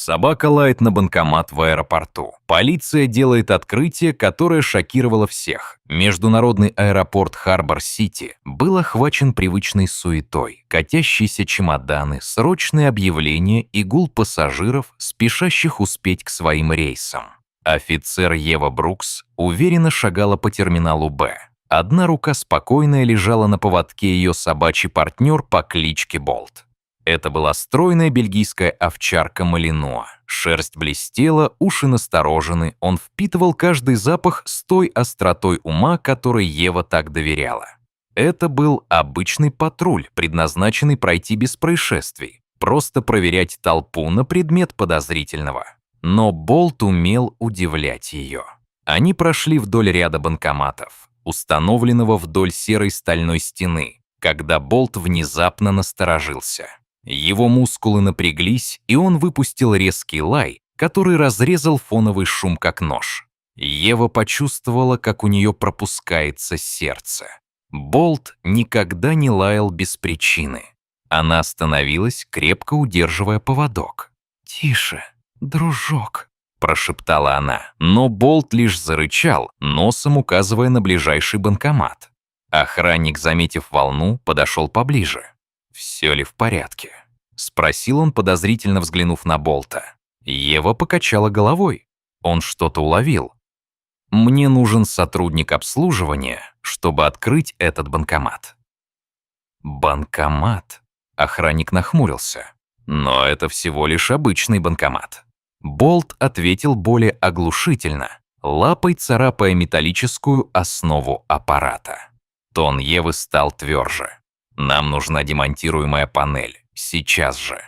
Собака лает на банкомат в аэропорту. Полиция делает открытие, которое шокировало всех. Международный аэропорт Харбор-Сити был охвачен привычной суетой. Катящиеся чемоданы, срочные объявления и гул пассажиров, спешащих успеть к своим рейсам. Офицер Ева Брукс уверенно шагала по терминалу «Б». Одна рука спокойная лежала на поводке ее собачий партнер по кличке Болт. Это была стройная бельгийская овчарка Малинуа. Шерсть блестела, уши насторожены, он впитывал каждый запах с той остротой ума, которой Ева так доверяла. Это был обычный патруль, предназначенный пройти без происшествий, просто проверять толпу на предмет подозрительного. Но Болт умел удивлять ее. Они прошли вдоль ряда банкоматов, установленного вдоль серой стальной стены, когда Болт внезапно насторожился. Его мускулы напряглись, и он выпустил резкий лай, который разрезал фоновый шум как нож. Ева почувствовала, как у нее пропускается сердце. Болт никогда не лаял без причины. Она остановилась, крепко удерживая поводок. «Тише, дружок», – прошептала она, но Болт лишь зарычал, носом указывая на ближайший банкомат. Охранник, заметив волну, подошел поближе. «Все ли в порядке?» — спросил он, подозрительно взглянув на Болта. Ева покачала головой. Он что-то уловил. «Мне нужен сотрудник обслуживания, чтобы открыть этот банкомат». «Банкомат?» — охранник нахмурился. «Но это всего лишь обычный банкомат». Болт ответил более оглушительно, лапой царапая металлическую основу аппарата. Тон Евы стал тверже. «Нам нужна демонтируемая панель. Сейчас же».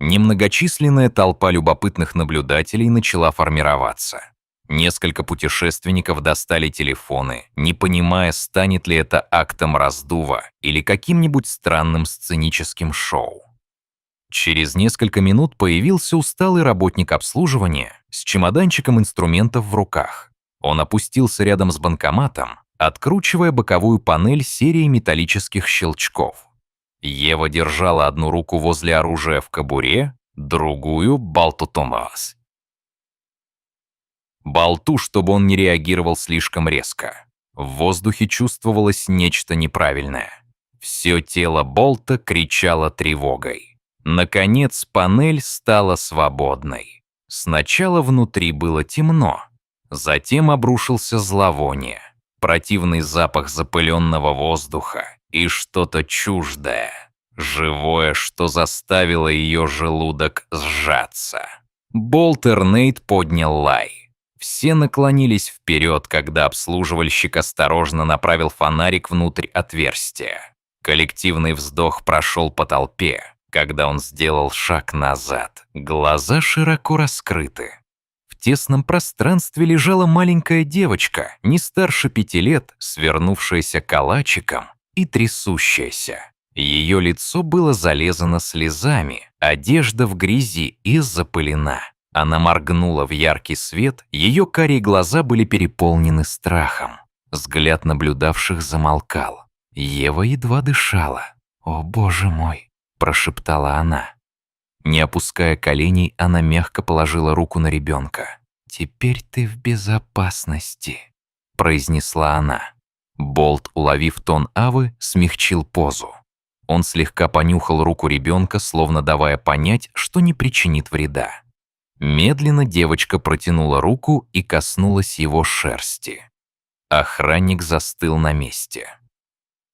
Немногочисленная толпа любопытных наблюдателей начала формироваться. Несколько путешественников достали телефоны, не понимая, станет ли это актом раздува или каким-нибудь странным сценическим шоу. Через несколько минут появился усталый работник обслуживания с чемоданчиком инструментов в руках. Он опустился рядом с банкоматом, откручивая боковую панель серией металлических щелчков. Ева держала одну руку возле оружия в кобуре, другую — Болту Томас. Болту, чтобы он не реагировал слишком резко. В воздухе чувствовалось нечто неправильное. Все тело Болта кричало тревогой. Наконец панель стала свободной. Сначала внутри было темно, затем обрушился зловоние. Противный запах запыленного воздуха и что-то чуждое, живое, что заставило ее желудок сжаться. Болт Эрнейд поднял лай. Все наклонились вперед, когда обслуживальщик осторожно направил фонарик внутрь отверстия. Коллективный вздох прошел по толпе, когда он сделал шаг назад. Глаза широко раскрыты. В тесном пространстве лежала маленькая девочка, не старше 5 лет, свернувшаяся калачиком и трясущаяся. Ее лицо было залезано слезами, одежда в грязи и запылена. Она моргнула в яркий свет, ее карие глаза были переполнены страхом. Взгляд наблюдавших замолкал. Ева едва дышала. «О, боже мой!» – прошептала она. Не опуская коленей, она мягко положила руку на ребенка. «Теперь ты в безопасности», – произнесла она. Болт, уловив тон Авы, смягчил позу. Он слегка понюхал руку ребенка, словно давая понять, что не причинит вреда. Медленно девочка протянула руку и коснулась его шерсти. Охранник застыл на месте.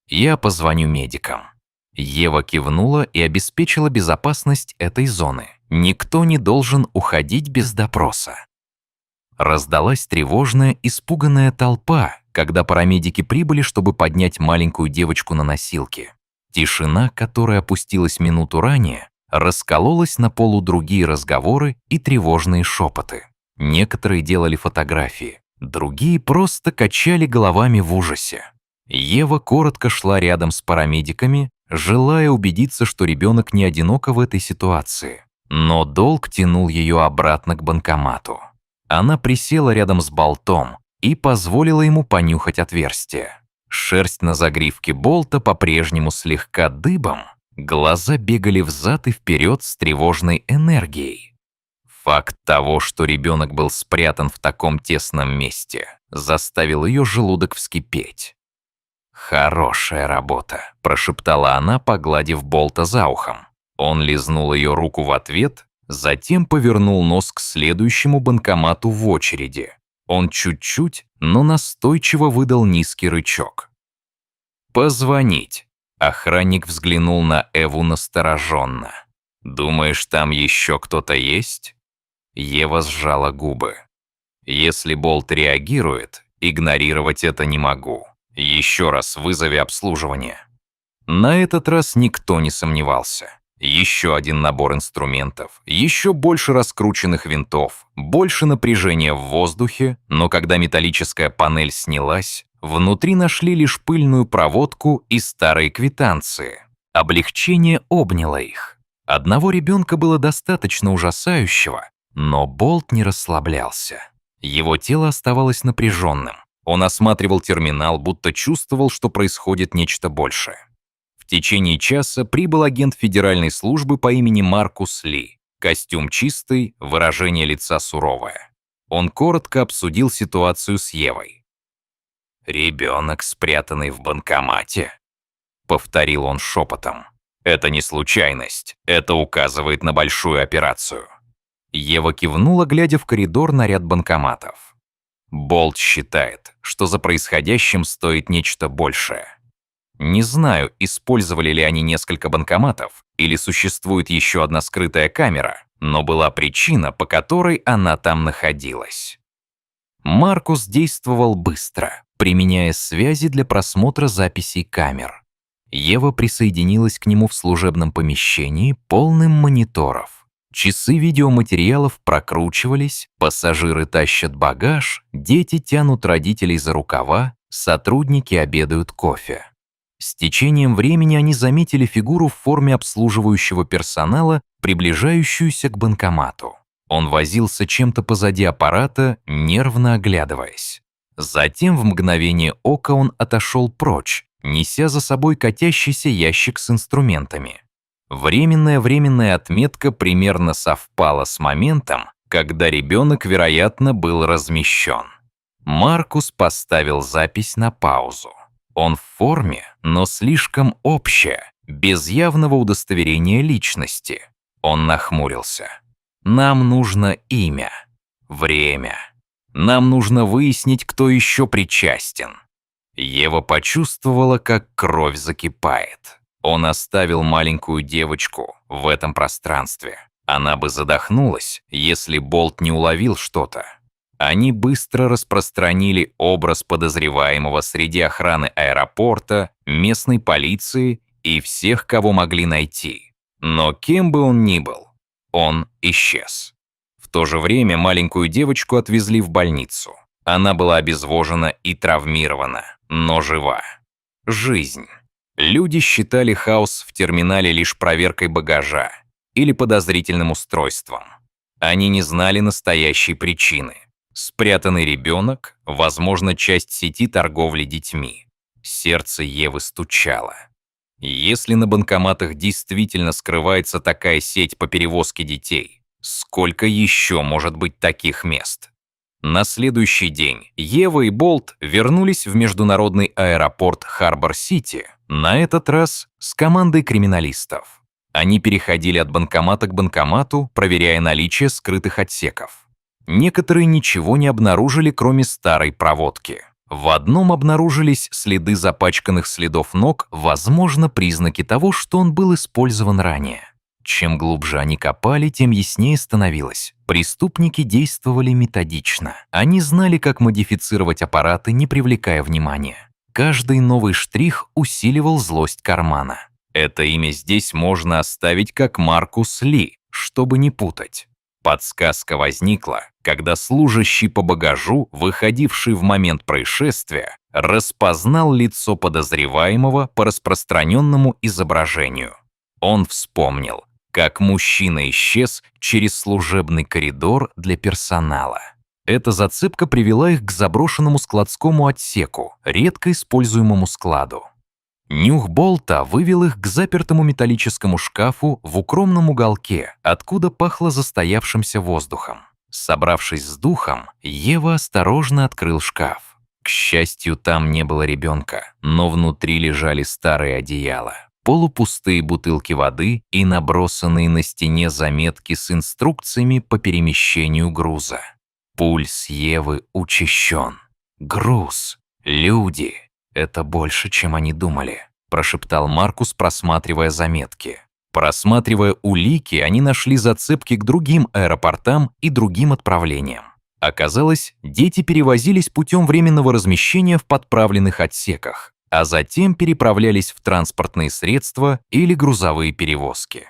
«Я позвоню медикам». Ева кивнула и обеспечила безопасность этой зоны. Никто не должен уходить без допроса. Раздалась тревожная, испуганная толпа, когда парамедики прибыли, чтобы поднять маленькую девочку на носилки. Тишина, которая опустилась минуту ранее, раскололась на полу другие разговоры и тревожные шепоты. Некоторые делали фотографии, другие просто качали головами в ужасе. Ева коротко шла рядом с парамедиками, желая убедиться, что ребенок не одинок в этой ситуации. Но долг тянул ее обратно к банкомату. Она присела рядом с Болтом и позволила ему понюхать отверстие. Шерсть на загривке Болта по-прежнему слегка дыбом, глаза бегали взад и вперед с тревожной энергией. Факт того, что ребенок был спрятан в таком тесном месте, заставил ее желудок вскипеть. «Хорошая работа», – прошептала она, погладив Болта за ухом. Он лизнул ее руку в ответ, затем повернул нос к следующему банкомату в очереди. Он чуть-чуть, но настойчиво выдал низкий рычаг. «Позвонить». Охранник взглянул на Эву настороженно. «Думаешь, там еще кто-то есть?» Ева сжала губы. «Если Болт реагирует, игнорировать это не могу. Еще раз вызови обслуживание». На этот раз никто не сомневался. Еще один набор инструментов, еще больше раскрученных винтов, больше напряжения в воздухе, но когда металлическая панель снялась, внутри нашли лишь пыльную проводку и старые квитанции. Облегчение обняло их. Одного ребенка было достаточно ужасающего, но Болт не расслаблялся. Его тело оставалось напряженным. Он осматривал терминал, будто чувствовал, что происходит нечто большее. В течение часа прибыл агент федеральной службы по имени Маркус Ли. Костюм чистый, выражение лица суровое. Он коротко обсудил ситуацию с Евой. «Ребенок, спрятанный в банкомате», — повторил он шепотом. «Это не случайность, это указывает на большую операцию». Ева кивнула, глядя в коридор на ряд банкоматов. Болт считает, что за происходящим стоит нечто большее. Не знаю, использовали ли они несколько банкоматов или существует еще одна скрытая камера, но была причина, по которой она там находилась. Маркус действовал быстро, применяя связи для просмотра записей камер. Ева присоединилась к нему в служебном помещении, полным мониторов. Часы видеоматериалов прокручивались, пассажиры тащат багаж, дети тянут родителей за рукава, сотрудники обедают кофе. С течением времени они заметили фигуру в форме обслуживающего персонала, приближающуюся к банкомату. Он возился чем-то позади аппарата, нервно оглядываясь. Затем в мгновение ока он отошел прочь, неся за собой катящийся ящик с инструментами. Временная отметка примерно совпала с моментом, когда ребенок, вероятно, был размещен. Маркус поставил запись на паузу. Он в форме, но слишком общая, без явного удостоверения личности. Он нахмурился. «Нам нужно имя, время. Нам нужно выяснить, кто еще причастен». Ева почувствовала, как кровь закипает. Он оставил маленькую девочку в этом пространстве. Она бы задохнулась, если Болт не уловил что-то. Они быстро распространили образ подозреваемого среди охраны аэропорта, местной полиции и всех, кого могли найти. Но кем бы он ни был, он исчез. В то же время маленькую девочку отвезли в больницу. Она была обезвожена и травмирована, но жива. Жизнь. Люди считали хаос в терминале лишь проверкой багажа или подозрительным устройством. Они не знали настоящей причины. Спрятанный ребенок, возможно, часть сети торговли детьми. Сердце Евы стучало. Если на банкоматах действительно скрывается такая сеть по перевозке детей, сколько еще может быть таких мест? На следующий день Ева и Болт вернулись в международный аэропорт Харбор-Сити, на этот раз с командой криминалистов. Они переходили от банкомата к банкомату, проверяя наличие скрытых отсеков. Некоторые ничего не обнаружили, кроме старой проводки. В одном обнаружились следы запачканных следов ног, возможно, признаки того, что он был использован ранее. Чем глубже они копали, тем яснее становилось. Преступники действовали методично. Они знали, как модифицировать аппараты, не привлекая внимания. Каждый новый штрих усиливал злость кармана. Это имя здесь можно оставить как Маркус Ли, чтобы не путать. Подсказка возникла, когда служащий по багажу, выходивший в момент происшествия, распознал лицо подозреваемого по распространенному изображению. Он вспомнил, как мужчина исчез через служебный коридор для персонала. Эта зацепка привела их к заброшенному складскому отсеку, редко используемому складу. Нюх Болта вывел их к запертому металлическому шкафу в укромном уголке, откуда пахло застоявшимся воздухом. Собравшись с духом, Ева осторожно открыл шкаф. К счастью, там не было ребенка, но внутри лежали старые одеяла, полупустые бутылки воды и набросанные на стене заметки с инструкциями по перемещению груза. Пульс Евы учащен. Груз. Люди. Это больше, чем они думали, прошептал Маркус, просматривая заметки. Просматривая улики, они нашли зацепки к другим аэропортам и другим отправлениям. Оказалось, дети перевозились путем временного размещения в подправленных отсеках, а затем переправлялись в транспортные средства или грузовые перевозки.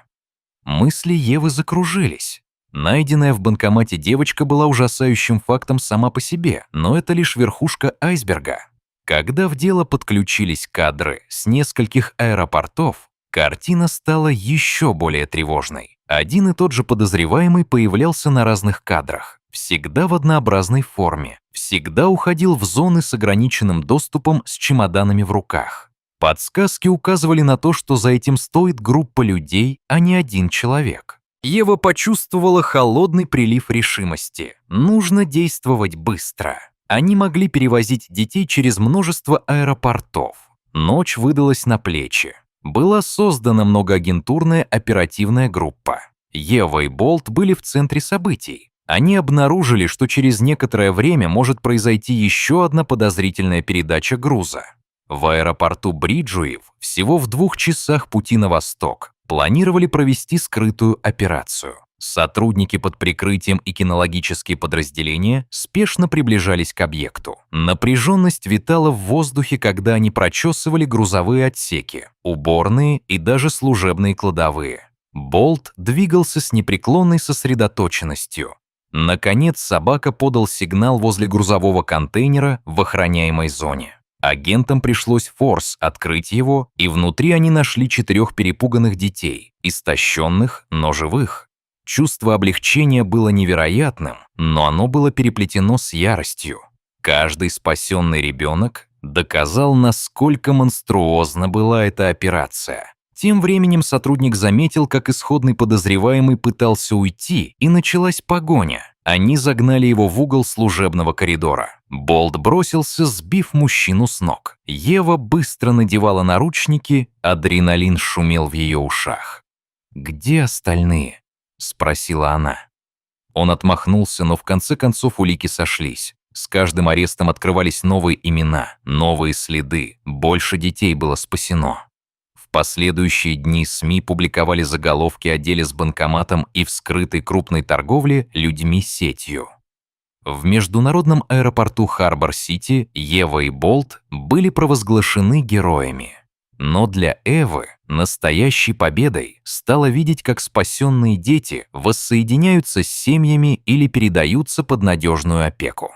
Мысли Евы закружились. Найденная в банкомате девочка была ужасающим фактом сама по себе, но это лишь верхушка айсберга. Когда в дело подключились кадры с нескольких аэропортов, картина стала еще более тревожной. Один и тот же подозреваемый появлялся на разных кадрах, всегда в однообразной форме, всегда уходил в зоны с ограниченным доступом с чемоданами в руках. Подсказки указывали на то, что за этим стоит группа людей, а не один человек. Ева почувствовала холодный прилив решимости. Нужно действовать быстро. Они могли перевозить детей через множество аэропортов. Ночь выдалась на плечи. Была создана многоагентурная оперативная группа. Ева и Болт были в центре событий. Они обнаружили, что через некоторое время может произойти еще одна подозрительная передача груза. В аэропорту Бриджуев, всего в 2 часах пути на восток, планировали провести скрытую операцию. Сотрудники под прикрытием и кинологические подразделения спешно приближались к объекту. Напряженность витала в воздухе, когда они прочесывали грузовые отсеки, уборные и даже служебные кладовые. Болт двигался с непреклонной сосредоточенностью. Наконец собака подал сигнал возле грузового контейнера в охраняемой зоне. Агентам пришлось форс открыть его, и внутри они нашли 4 перепуганных детей, истощенных, но живых. Чувство облегчения было невероятным, но оно было переплетено с яростью. Каждый спасенный ребенок доказал, насколько монструозна была эта операция. Тем временем сотрудник заметил, как исходный подозреваемый пытался уйти, и началась погоня. Они загнали его в угол служебного коридора. Болт бросился, сбив мужчину с ног. Ева быстро надевала наручники, адреналин шумел в ее ушах. «Где остальные?» — спросила она. Он отмахнулся, но в конце концов улики сошлись. С каждым арестом открывались новые имена, новые следы, больше детей было спасено. В последующие дни СМИ публиковали заголовки о деле с банкоматом и вскрытой крупной торговле людьми сетью. В международном аэропорту Харбор-Сити Ева и Болт были провозглашены героями. Но для Эвы настоящей победой стало видеть, как спасенные дети воссоединяются с семьями или передаются под надежную опеку.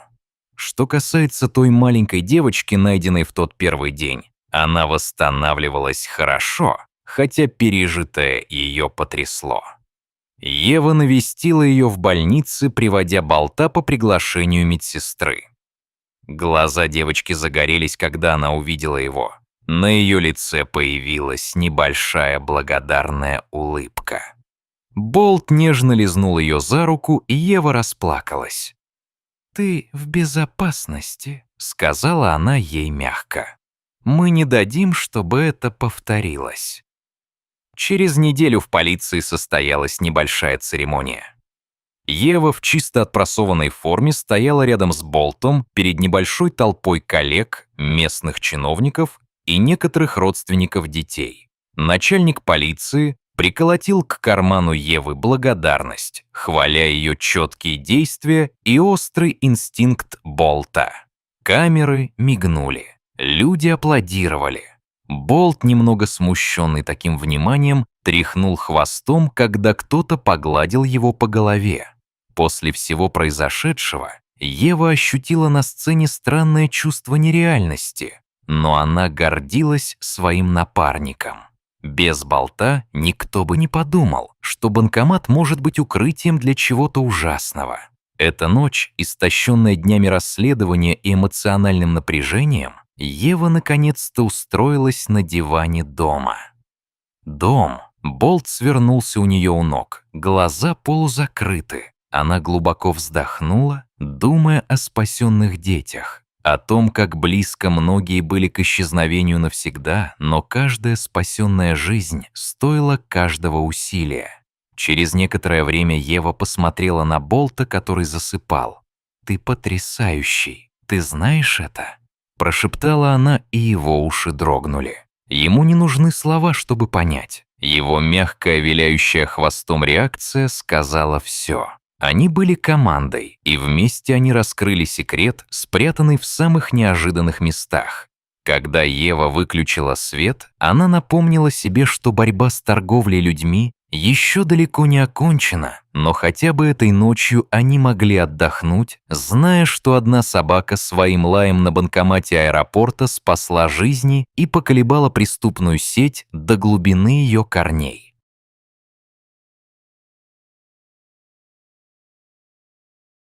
Что касается той маленькой девочки, найденной в тот первый день, она восстанавливалась хорошо, хотя пережитое ее потрясло. Ева навестила ее в больнице, приводя Болта по приглашению медсестры. Глаза девочки загорелись, когда она увидела его. На ее лице появилась небольшая благодарная улыбка. Болт нежно лизнул ее за руку, и Ева расплакалась. «Ты в безопасности», — сказала она ей мягко. «Мы не дадим, чтобы это повторилось». Через неделю в полиции состоялась небольшая церемония. Ева в чисто отпрессованной форме стояла рядом с Болтом перед небольшой толпой коллег, местных чиновников и некоторых родственников детей. Начальник полиции приколотил к карману Евы благодарность, хваля ее четкие действия и острый инстинкт Болта. Камеры мигнули. Люди аплодировали. Болт, немного смущенный таким вниманием, тряхнул хвостом, когда кто-то погладил его по голове. После всего произошедшего Ева ощутила на сцене странное чувство нереальности, но она гордилась своим напарником. Без Болта никто бы не подумал, что банкомат может быть укрытием для чего-то ужасного. Эта ночь, истощенная днями расследования и эмоциональным напряжением, Ева наконец-то устроилась на диване дома. Дом. Болт свернулся у нее у ног, глаза полузакрыты. Она глубоко вздохнула, думая о спасенных детях, о том, как близко многие были к исчезновению навсегда, но каждая спасенная жизнь стоила каждого усилия. Через некоторое время Ева посмотрела на Болта, который засыпал. «Ты потрясающий, ты знаешь это?» Прошептала она, и его уши дрогнули. Ему не нужны слова, чтобы понять. Его мягкая, виляющая хвостом реакция сказала все. Они были командой, и вместе они раскрыли секрет, спрятанный в самых неожиданных местах. Когда Ева выключила свет, она напомнила себе, что борьба с торговлей людьми еще далеко не окончена, но хотя бы этой ночью они могли отдохнуть, зная, что одна собака своим лаем на банкомате аэропорта спасла жизни и поколебала преступную сеть до глубины ее корней.